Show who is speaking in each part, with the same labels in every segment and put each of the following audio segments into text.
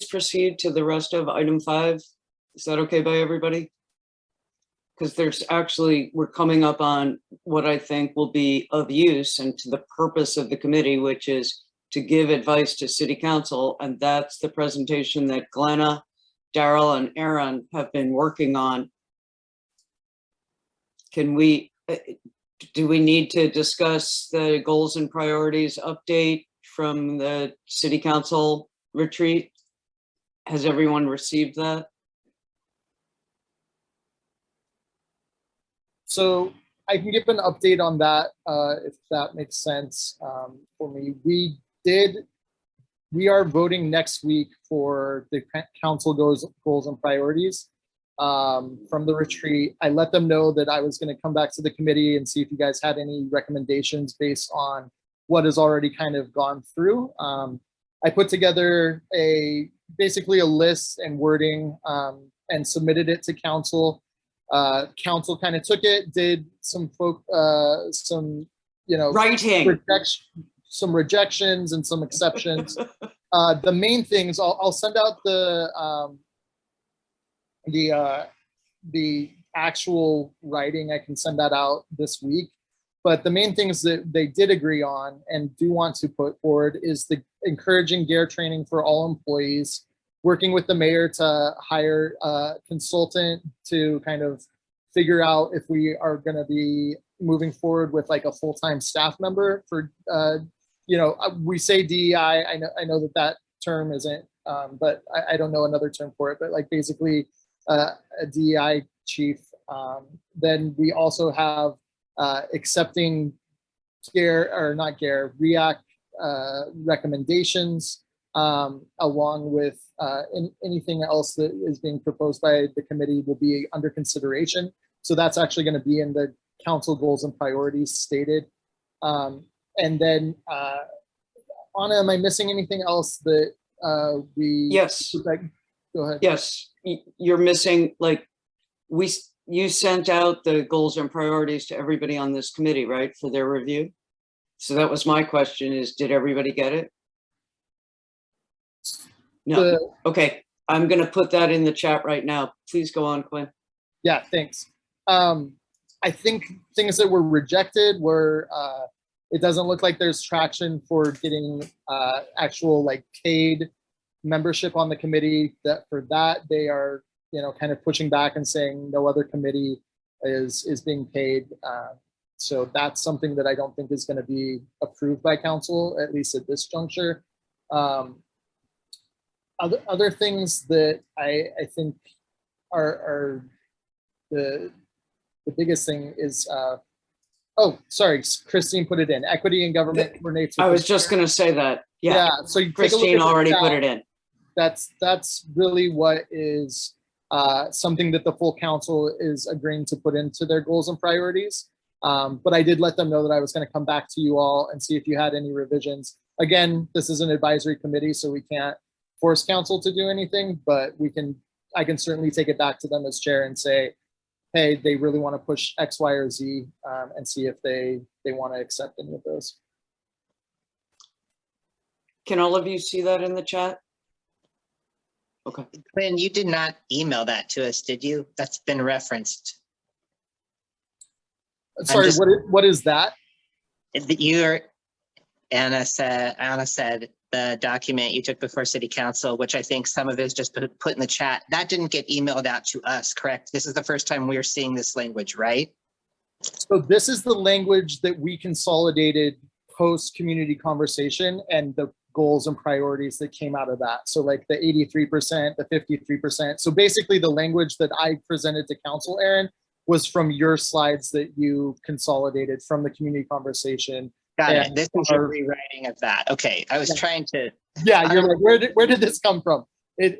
Speaker 1: proceed to the rest of item 5? Is that okay by everybody? Because we're coming up on what I think will be of use and to the purpose of the committee, which is to give advice to city council. And that's the presentation that Glenna, Daryl, and Aaron have been working on. Do we need to discuss the goals and priorities update from the city council retreat? Has everyone received that?
Speaker 2: So I can give an update on that if that makes sense for me. We are voting next week for the council goals and priorities from the retreat. I let them know that I was going to come back to the committee and see if you guys had any recommendations based on what has already kind of gone through. I put together basically a list and wording and submitted it to council. Council kind of took it, did some
Speaker 1: Writing.
Speaker 2: some rejections and some exceptions. The main things, I'll send out the actual writing. I can send that out this week. But the main things that they did agree on and do want to put forward is the encouraging GARE training for all employees, working with the mayor to hire a consultant to kind of figure out if we are going to be moving forward with like a full-time staff member for, we say DEI. I know that term isn't, but I don't know another term for it, but like basically a DEI chief. Then we also have accepting REACT recommendations, along with anything else that is being proposed by the committee will be under consideration. So that's actually going to be in the council goals and priorities stated. And then, Anna, am I missing anything else that we?
Speaker 1: Yes.
Speaker 2: Go ahead.
Speaker 1: Yes, you're missing, like, you sent out the goals and priorities to everybody on this committee, right, for their review? So that was my question, is did everybody get it? No. Okay, I'm going to put that in the chat right now. Please go on, Quinn.
Speaker 2: Yeah, thanks. I think things that were rejected were, it doesn't look like there's traction for getting actual like paid membership on the committee. That for that they are, kind of pushing back and saying no other committee is being paid. So that's something that I don't think is going to be approved by council, at least at this juncture. Other things that I think are the biggest thing is, oh, sorry, Christine put it in. Equity and government coordinates.
Speaker 1: I was just going to say that. Yeah.
Speaker 2: So you
Speaker 1: Christine already put it in.
Speaker 2: That's really what is something that the full council is agreeing to put into their goals and priorities. But I did let them know that I was going to come back to you all and see if you had any revisions. Again, this is an advisory committee, so we can't force council to do anything, but I can certainly take it back to them as chair and say, hey, they really want to push X, Y, or Z, and see if they want to accept any of those.
Speaker 1: Can all of you see that in the chat? Okay.
Speaker 3: Quinn, you did not email that to us, did you? That's been referenced.
Speaker 2: Sorry, what is that?
Speaker 3: Anna said the document you took before city council, which I think some of it is just put in the chat. That didn't get emailed out to us, correct? This is the first time we're seeing this language, right?
Speaker 2: So this is the language that we consolidated post community conversation and the goals and priorities that came out of that. So like the 83%, the 53%. So basically the language that I presented to council, Aaron, was from your slides that you consolidated from the community conversation.
Speaker 3: Got it. This is your rewriting of that. Okay, I was trying to.
Speaker 2: Yeah, you're like, where did this come from?
Speaker 3: I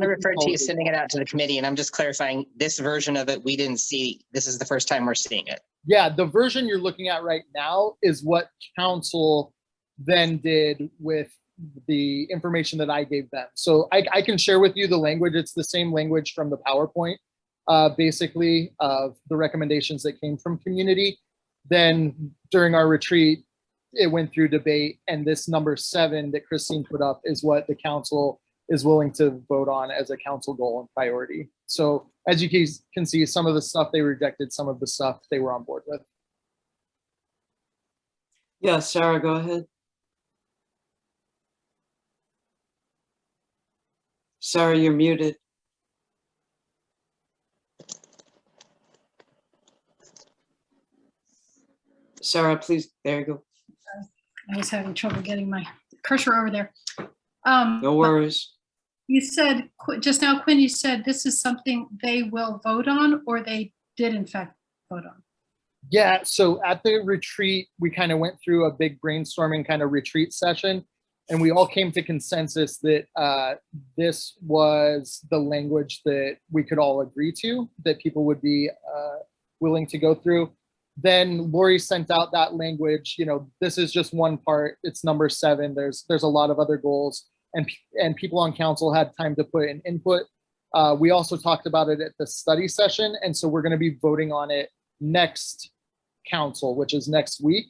Speaker 3: referred to you sending it out to the committee, and I'm just clarifying this version of it. We didn't see. This is the first time we're seeing it.
Speaker 2: Yeah, the version you're looking at right now is what council then did with the information that I gave them. So I can share with you the language. It's the same language from the PowerPoint, basically, of the recommendations that came from community. Then during our retreat, it went through debate, and this number 7 that Christine put up is what the council is willing to vote on as a council goal and priority. So as you can see, some of the stuff they rejected, some of the stuff they were on board with.
Speaker 1: Yeah, Sarah, go ahead. Sarah, you're muted. Sarah, please, there you go.
Speaker 4: I was having trouble getting my cursor over there.
Speaker 1: No
Speaker 4: But
Speaker 1: worries.
Speaker 4: you said, just now, Quinn, you said this is something they will vote on, or they did in fact vote on?
Speaker 2: Yeah, so at the retreat, we kind of went through a big brainstorming kind of retreat session, and we all came to consensus that this was the language that we could all agree to, that people would be willing to go through. Then Lori sent out that language. You know, this is just one part. It's number 7. There's a lot of other goals, and people on council had time to put in input. We also talked about it at the study session, and so we're going to be voting on it next council, which is next week.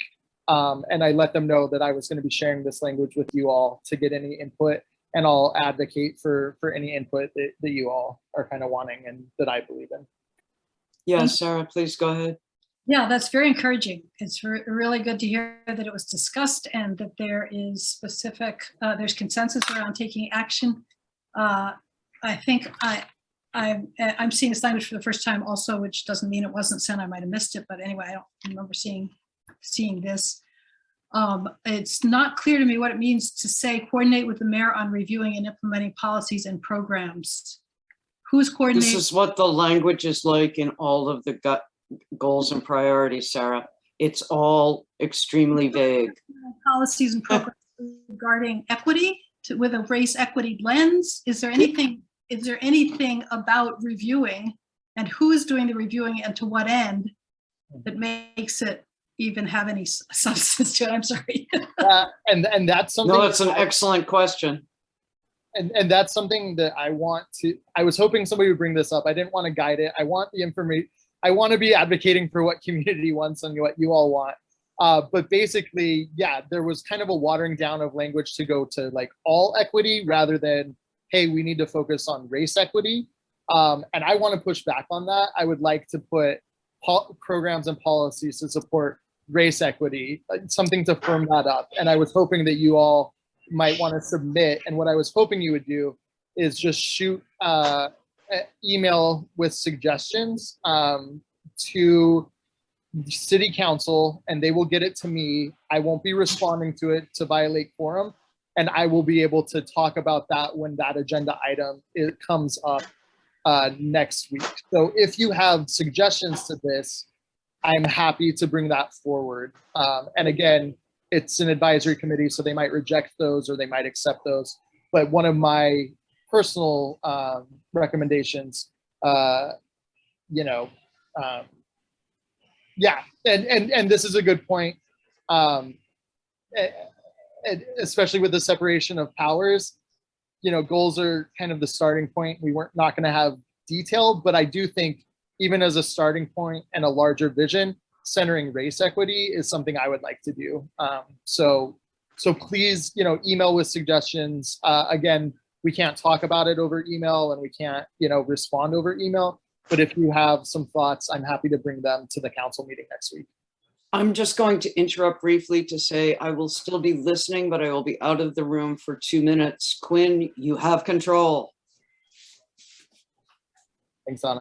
Speaker 2: And I let them know that I was going to be sharing this language with you all to get any input, and I'll advocate for any input that you all are kind of wanting and that I believe in.
Speaker 1: Yeah, Sarah, please go ahead.
Speaker 4: Yeah, that's very encouraging. It's really good to hear that it was discussed and that there is specific, there's consensus around taking action. I think I'm seeing this language for the first time also, which doesn't mean it wasn't sent. I might have missed it, but anyway, I don't remember seeing this. It's not clear to me what it means to say coordinate with the mayor on reviewing and implementing policies and programs. Who's coordinating?
Speaker 1: This is what the language is like in all of the goals and priorities, Sarah. It's all extremely vague.
Speaker 4: Policies and programs regarding equity with a race equity lens. Is there anything about reviewing, and who is doing the reviewing and to what end, that makes it even have any substance to it? I'm sorry.
Speaker 2: And that's something.
Speaker 1: No, that's an excellent question.
Speaker 2: And that's something that I was hoping somebody would bring this up. I didn't want to guide it. I want the information. I want to be advocating for what community wants and what you all want. But basically, yeah, there was kind of a watering down of language to go to like all equity rather than, hey, we need to focus on race equity. And I want to push back on that. I would like to put programs and policies to support race equity, something to firm that up. And I was hoping that you all might want to submit. And what I was hoping you would do is just shoot email with suggestions to city council, and they will get it to me. I won't be responding to it to violate quorum, and I will be able to talk about that when that agenda item comes up next week. So if you have suggestions to this, I'm happy to bring that forward. And again, it's an advisory committee, so they might reject those or they might accept those. But one of my personal recommendations, yeah, and this is a good point, especially with the separation of powers. You know, goals are kind of the starting point. We weren't not going to have detail, but I do think even as a starting point and a larger vision, centering race equity is something I would like to do. So please, email with suggestions. Again, we can't talk about it over email, and we can't, respond over email. But if you have some thoughts, I'm happy to bring them to the council meeting next week.
Speaker 1: I'm just going to interrupt briefly to say I will still be listening, but I will be out of the room for 2 minutes. Quinn, you have control.
Speaker 2: Thanks, Anna.